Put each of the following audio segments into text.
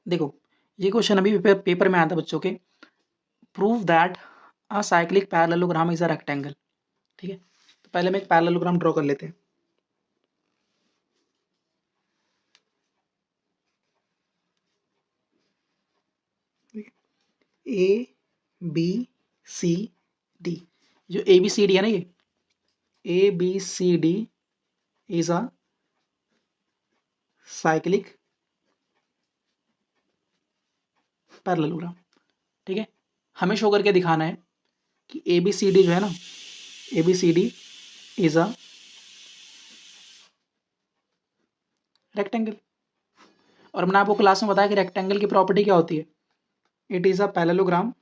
देखो ये क्वेश्चन अभी पेपर में आया था बच्चों के, prove that a cyclic parallelogram is a rectangle. ठीक है, तो पहले हम एक पैरेललोग्राम ड्रॉ कर लेते हैं। ए बी सी डी, जो ए बी सी डी है ना, ये A B C D is a cyclic parallelogram. ठीक है, हमें शो करके दिखाना है कि ए बी सी डी जो है ना, A B C D is a rectangle. और मैंने आपको क्लास में बताया कि रेक्टेंगल की प्रॉपर्टी क्या होती है, it is a parallelogram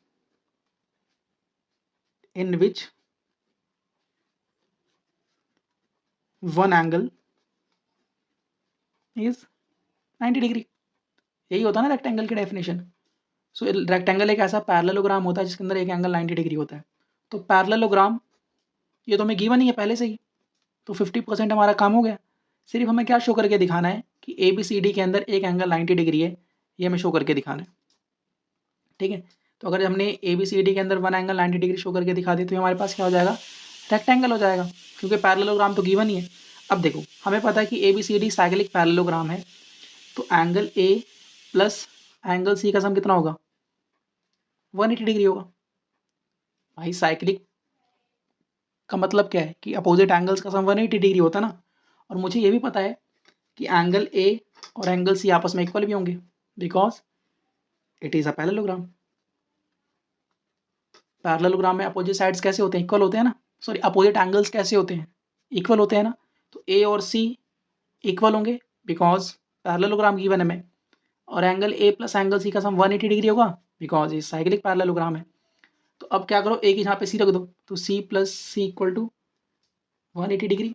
in which one angle is 90 degree. यही होता है ना रेक्टेंगल की डेफिनेशन। सो रेक्टेंगल एक ऐसा पैरेललोग्राम होता है जिसके अंदर एक एंगल 90 डिग्री होता है। तो पैरेललोग्राम ये तो हमें गिवन ही है पहले से ही, तो 50% हमारा काम हो गया। सिर्फ हमें क्या शो करके दिखाना है कि ए बी सी डी के अंदर एक एंगल 90 डिग्री है, ये हमें शो करके दिखाना है। ठीक है, तो अगर हमने ए बी सी डी के अंदर वन एंगल 90 डिग्री शो करके दिखा दी तो हमारे पास क्या हो जाएगा, रेक्टेंगल हो जाएगा, क्योंकि पैरेललोग्राम तो गिवन ही है। अब देखो हमें पता है कि A B C D cyclic parallelogram है, तो angle A plus angle C का सम कितना होगा, 180 डिग्री होगा। भाई साइक्लिक का मतलब क्या है कि अपोजिट एंगल्स का सम 180 डिग्री होता है ना। और मुझे ये भी पता है कि एंगल ए और एंगल सी आपस में इक्वल भी होंगे, because it is a parallelogram. Parallelogram में अपोजिट साइड्स कैसे होते हैं, इक्वल होते हैं ना, सॉरी अपोजिट एंगल्स कैसे होते हैं, इक्वल होते हैं ना। तो ए और सी इक्वल होंगे बिकॉज पैरेललोग्राम गिवन है हमें। और angle A plus angle C का सम 180 डिग्री होगा बिकॉज ये साइक्लिक पैरेललोग्राम है। तो अब क्या करो, ए की यहाँ पे सी रख दो, तो C plus C equal to 180 degree,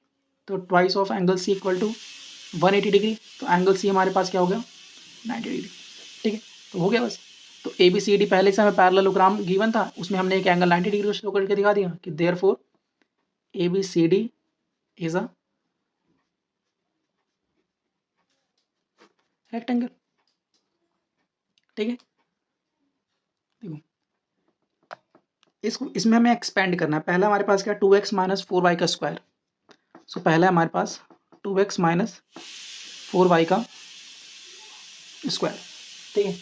तो twice of angle C equal to 180 degree, तो एंगल सी हमारे पास क्या हो गया, 90 डिग्री। ठीक है, तो हो गया बस। तो ए बी सी डी पहले से हमें पैरेललोग्राम गिवन था, उसमें हमने एक एंगल 90 डिग्री शो करके दिखा दिया कि therefore A B C D is a rectangle. ठीक है, देखो इसमें हमें एक्सपेंड करना है। पहला हमारे पास क्या, 2x माइनस 4y का स्क्वायर। सो पहला है हमारे पास 2x माइनस 4y का स्क्वायर। ठीक है,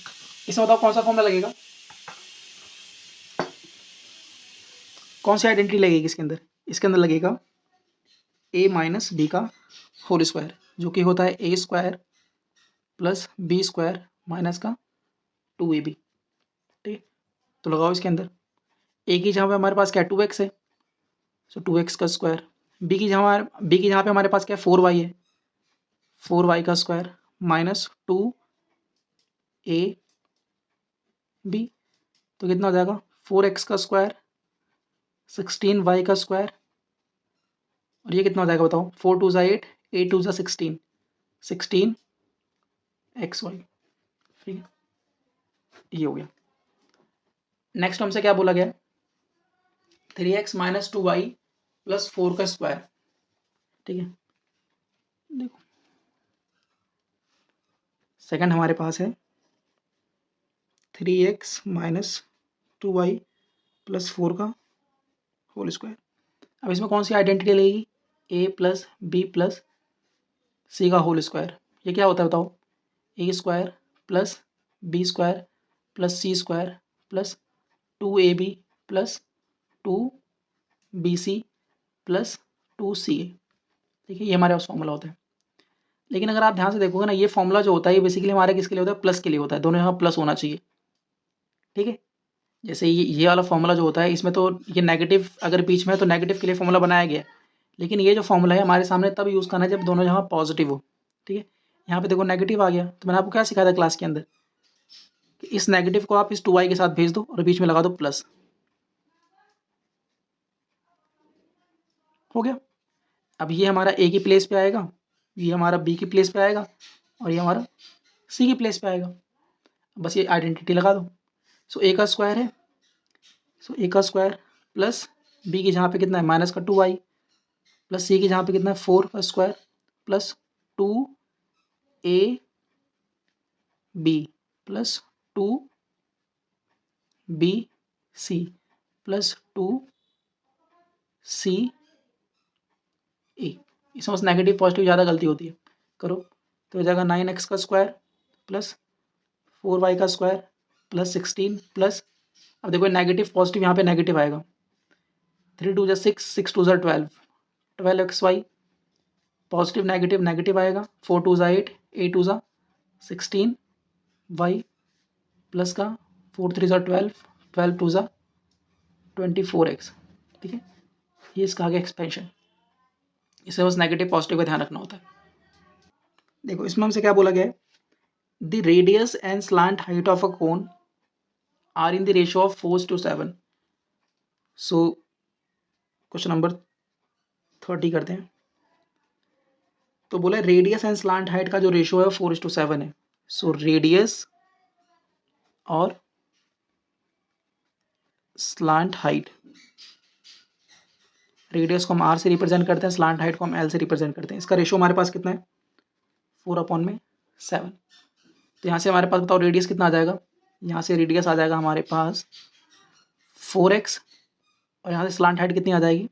इसमें बताओ कौन सा फॉर्मूला लगेगा, कौन सी आइडेंटिटी लगेगी इसके अंदर, इसके अंदर लगेगा a माइनस बी का होल स्क्वायर, जो कि होता है A square plus B square minus का 2ab। ठीक, तो लगाओ इसके अंदर। ए की जहाँ पे हमारे पास क्या 2x है, सो 2x का स्क्वायर। बी की जहाँ पे हमारे पास क्या 4y है, 4y का स्क्वायर माइनस 2ab, तो कितना हो जाएगा 4x का स्क्वायर 16y का स्क्वायर, और ये कितना हो जाएगा बताओ, 4 2 8, 8 2 16, 16xy। ठीक है, ये हो गया। नेक्स्ट हमसे क्या बोला गया, 3x माइनस 2y प्लस 4 का स्क्वायर। ठीक है, देखो सेकंड हमारे पास है 3x माइनस 2y प्लस 4 का होल स्क्वायर। अब इसमें कौन सी आइडेंटिटी लगेगी, a plus B plus C का होल स्क्वायर। ये क्या होता है बताओ, A square plus B square plus C square plus 2ab plus 2bc plus 2ca। ठीक है, ये हमारे पास फॉर्मूला होता है। लेकिन अगर आप ध्यान से देखोगे ना, ये फॉर्मूला जो होता है ये बेसिकली हमारे किसके लिए होता है, प्लस के लिए होता है, दोनों यहाँ प्लस होना चाहिए। ठीक है, जैसे ये वाला फॉर्मूला जो होता है इसमें तो ये नेगेटिव अगर बीच में है तो नेगेटिव के लिए फॉर्मूला बनाया गया है, लेकिन ये जो फॉर्मूला है हमारे सामने तब यूज़ करना है जब दोनों यहाँ पॉजिटिव हो। ठीक है, यहाँ पे देखो नेगेटिव आ गया, तो मैंने आपको क्या सिखाया था क्लास के अंदर कि इस नेगेटिव को आप इस 2y के साथ भेज दो और बीच में लगा दो प्लस, हो गया। अब ये हमारा ए की प्लेस पे आएगा, ये हमारा बी की प्लेस पे आएगा, और ये हमारा सी की प्लेस पे आएगा। बस ये आइडेंटिटी लगा दो। सो ए का स्क्वायर है, सो ए का स्क्वायर प्लस बी की जहाँ पे कितना है माइनस का 2y प्लस सी की जहाँ पे कितना है 4 का square plus 2ab plus 2BC plus 2CA। इसमें बस नेगेटिव पॉजिटिव ज़्यादा गलती होती है, करो तो हो जाएगा 9x का स्क्वायर प्लस 4y का स्क्वायर प्लस 16 प्लस, अब देखो नेगेटिव पॉजिटिव यहाँ पे नेगेटिव आएगा, 3 2 6, 6 2 12, 12xy पॉजिटिव नेगेटिव नेगेटिव आएगा, 4 2 8, 8 2 16 y प्लस का 4 3 12, 12 2 24x। ठीक है, ये इसका आगे एक्सपेंशन, इसे बस नेगेटिव पॉजिटिव का ध्यान रखना होता है। देखो इसमें हमसे क्या बोला गया है, the radius and slant height of a cone are in the ratio of 4:7। So question number 30 करते हैं। तो बोला रेडियस एंड स्लांट हाइट का जो रेशियो है 4:7 है। सो रेडियस और स्लांट हाइट, रेडियस को हम आर से रिप्रेजेंट करते हैं, स्लांट हाइट को हम एल से रिप्रेजेंट करते हैं। इसका रेशियो हमारे पास कितना है, 4/7। तो यहाँ से हमारे पास बताओ रेडियस कितना आ जाएगा, यहाँ से रेडियस आ जाएगा हमारे पास 4x, और यहाँ से स्लांट हाइट कितनी आ जाएगी,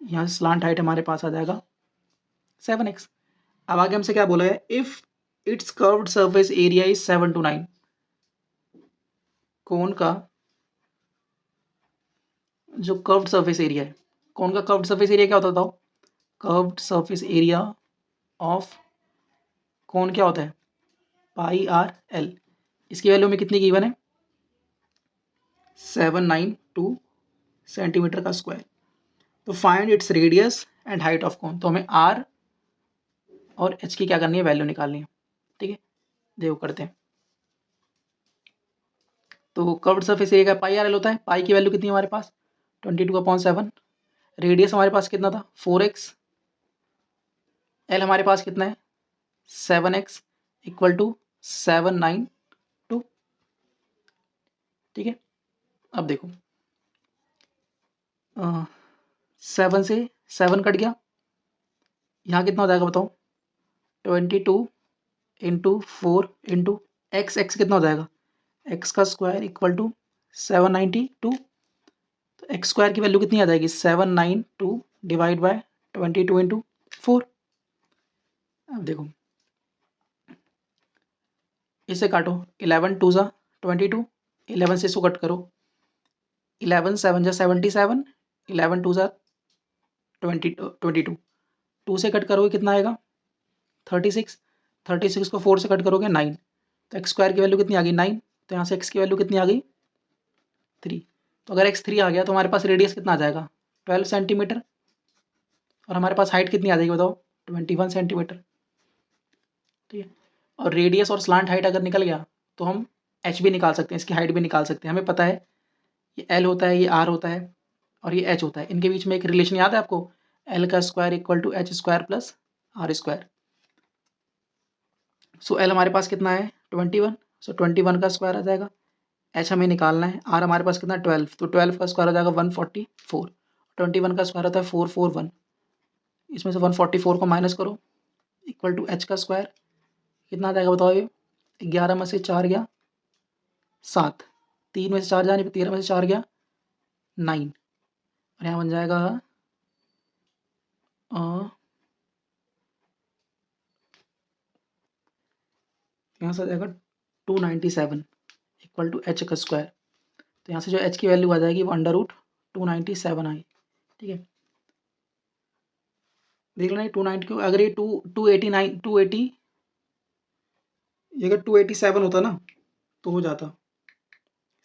यहाँ से स्लांट हाइट हमारे पास आ जाएगा 7x। अब आगे हमसे क्या बोला है, if it's curved surface area is 7 to 9, कोन का जो कर्व्ड सरफेस एरिया है, कोन का कर्व्ड सरफेस एरिया क्या होता है बताओ, curved surface area of cone क्या होता है, पाई आर एल। इसकी वैल्यू में कितनी गिवन है, 792 सेंटीमीटर का स्क्वायर। तो find its radius and height of cone, तो हमें आर और एच की क्या करनी है, वैल्यू निकालनी है। ठीक है, देखो करते हैं। तो कर्व्ड सरफेस एरिया का पाई आर एल होता है, पाई की वैल्यू कितनी है हमारे पास 22/7, रेडियस हमारे पास कितना था 4x, एल हमारे पास कितना है 7x इक्वल टू 792। ठीक है, अब देखो 7 से 7 कट गया, यहाँ कितना हो जाएगा बताओ, 22 इंटू 4 इंटू एक्स कितना हो जाएगा, एक्स का स्क्वायर इक्वल टू 792। तो एक्स स्क्वायर की वैल्यू कितनी आ जाएगी, 792 डिवाइड बाय 22 इंटू 4। अब देखो इसे काटो, 11 2 22, 11 से इसको कट करो, 11 7 77, 11 2 22, 2 से कट करोगे कितना आएगा 36, 36 को 4 से कट करोगे 9, तो एक्स स्क्वायर की वैल्यू कितनी आ गई 9, तो यहाँ से एक्स की वैल्यू कितनी आ गई 3। तो अगर एक्स 3 आ गया तो हमारे पास रेडियस कितना आ जाएगा 12 सेंटीमीटर, और हमारे पास हाइट कितनी आ जाएगी बताओ 21 सेंटीमीटर। ठीक है, और रेडियस और स्लांट हाइट अगर निकल गया तो हम एच भी निकाल सकते हैं, इसकी हाइट भी निकाल सकते हैं। हमें पता है ये एल होता है, ये आर होता है और ये एच होता है, इनके बीच में एक रिलेशन याद है आपको, एल का square equal to H square plus R square. So L हमारे पास कितना है 21, सो 21 का स्क्वायर आ जाएगा, एच हमें निकालना है, आर हमारे पास कितना 12, तो 12 का स्क्वायर आ जाएगा 144, 21 का स्क्वायर होता है 441, इसमें से 144 को माइनस करो इक्वल टू एच का स्क्वायर कितना आ जाएगा बताओ, ये 11 में से 4 गया 7, 3 में से 4 जाने 13 में से 4 गया 9, और यहाँ बन जाएगा यहाँ से आ जाएगा 297 इक्वल टू एच का स्क्वायर। तो यहाँ से जो एच की वैल्यू आ जाएगी वो √297 आई। ठीक है, देख लेना 290 को, अगर ये 289 280, ये अगर 287 होता ना तो हो जाता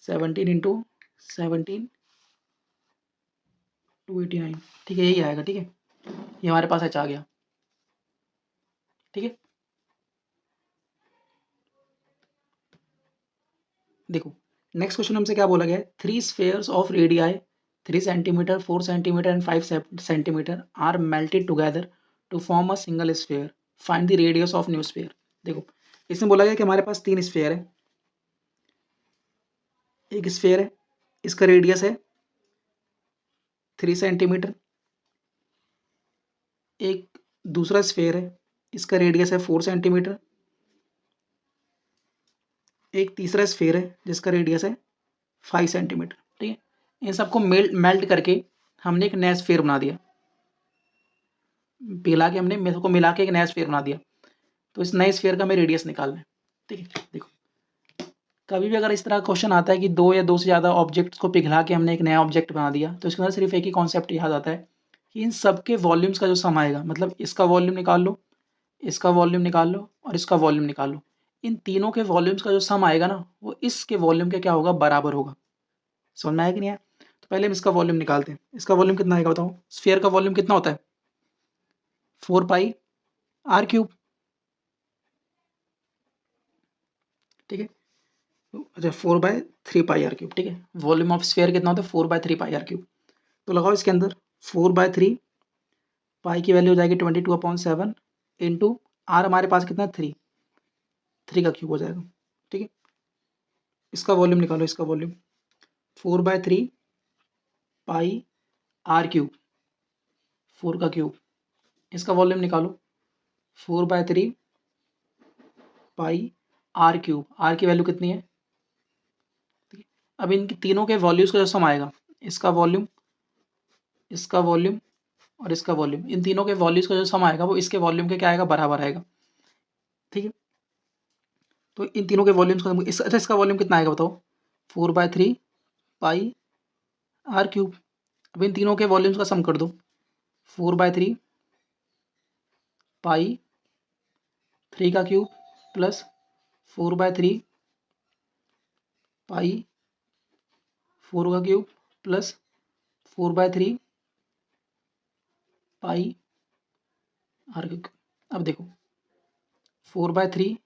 17 इंटू 17 289। ठीक है, यही आएगा। ठीक है, ये हमारे पास एच आ गया। ठीक है, देखो नेक्स्ट क्वेश्चन हमसे क्या बोला गया है, 3 spheres of radii 3 centimetre 4 centimetre and 5 centimetre are melted together to form a single sphere, find the radius of new sphere. देखो इसमें बोला गया कि हमारे पास 3 स्फेयर है, एक स्फेयर है इसका रेडियस है 3 सेंटीमीटर, एक दूसरा स्फेयर है इसका रेडियस है 4 सेंटीमीटर, एक तीसरा स्फीयर है जिसका रेडियस है 5 सेंटीमीटर। ठीक है, इन सबको मेल्ट करके हमने एक नया स्फीयर बना दिया, पिघला के हमने सबको मिला के एक नया स्फीयर बना दिया। तो इस नए स्फीयर का हमें रेडियस निकालना है। ठीक है, देखो कभी भी अगर इस तरह का क्वेश्चन आता है कि दो या दो से ज़्यादा ऑब्जेक्ट्स को पिघला के हमने एक नया ऑब्जेक्ट बना दिया, तो इसके अंदर सिर्फ एक ही कॉन्सेप्ट याद आता है कि इन सबके वॉल्यूम्स का जो सम आएगा, मतलब इसका वॉल्यूम निकाल लो, इसका वॉल्यूम निकाल लो और इसका वॉल्यूम निकाल लो, इन तीनों के वॉल्यूम्स का जो सम आएगा ना वो इसके वॉल्यूम के क्या होगा, बराबर होगा। समझ में आया कि नहीं आया? तो पहले हम इसका वॉल्यूम निकालते हैं। इसका वॉल्यूम कितना आएगा बताओ? स्फीयर का वॉल्यूम कितना होता है? 4 पाई आर क्यूब। ठीक है, अच्छा 4/3 पाई आर क्यूब। ठीक है, वॉल्यूम ऑफ स्फीयर कितना होता है? 4/3 पाई आर क्यूब। तो लगाओ इसके अंदर 4/3 पाई की वैल्यू हो जाएगी 22/7 इंटू आर हमारे पास कितना है 3 का क्यूब हो जाएगा। ठीक है, इसका वॉल्यूम निकालो, इसका वॉल्यूम 4/3 पाई आर क्यूब, 4 का क्यूब, इसका वॉल्यूम निकालो 4/3 पाई आर क्यूब, आर की वैल्यू कितनी है? ठीक है, अब इन तीनों के वॉल्यूज का जो सम आएगा, इसका वॉल्यूम, इसका वॉल्यूम और इसका वॉल्यूम, इन तीनों के वॉल्यूज का जो सम आएगा वो इसके वॉल्यूम के क्या आएगा, बराबर आएगा। ठीक है, तो इन तीनों के वॉल्यूम्स का अच्छा इसका वॉल्यूम कितना आएगा बताओ? 4/3 पाई आर क्यूब। अब इन तीनों के वॉल्यूम्स का सम कर दो, 4/3 पाई 3 का क्यूब प्लस 4/3 पाई 4 का क्यूब प्लस 4/3 पाई आर का क्यूब। अब देखो 4/3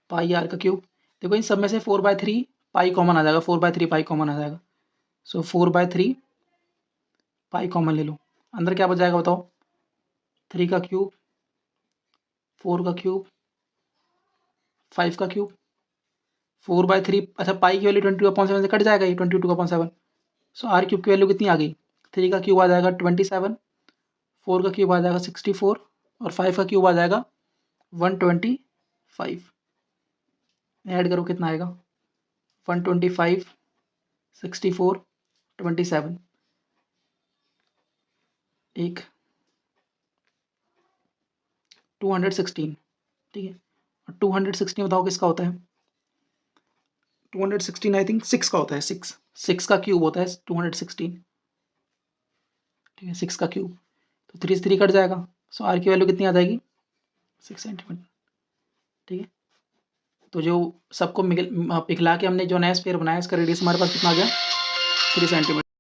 पाई आर का क्यूब, देखो इन सब में से 4/3 पाई कॉमन आ जाएगा, 4/3 पाई कॉमन आ जाएगा। सो 4/3 पाई कॉमन ले लो, अंदर क्या बच जाएगा बताओ? 3 का क्यूब, 4 का क्यूब, 5 का क्यूब, 4/3। अच्छा पाई की वैल्यू 22/7 से कट जाएगा, ये 22/7। सो आर क्यूब की वैल्यू कितनी आ गई? 3 का क्यूब आ जाएगा 27, 4 का क्यूब आ जाएगा 64 और 5 का क्यूब आ जाएगा 125। ऐड करो कितना आएगा? 125, 64, 27, एक 216। ठीक है, और 216 बताओ किसका होता है? 216 आई थिंक 6 का होता है, 6 का क्यूब होता है 216। ठीक है, 6 का क्यूब, तो 3 से 3 कट जाएगा। सो आर की वैल्यू कितनी आ जाएगी? 6 सेंटीमीटर। ठीक है, तो जो सबको पिघला के हमने जो नया स्फीयर बनाया इसका रेडियस हमारे पास कितना आ गया? 3 सेंटीमीटर।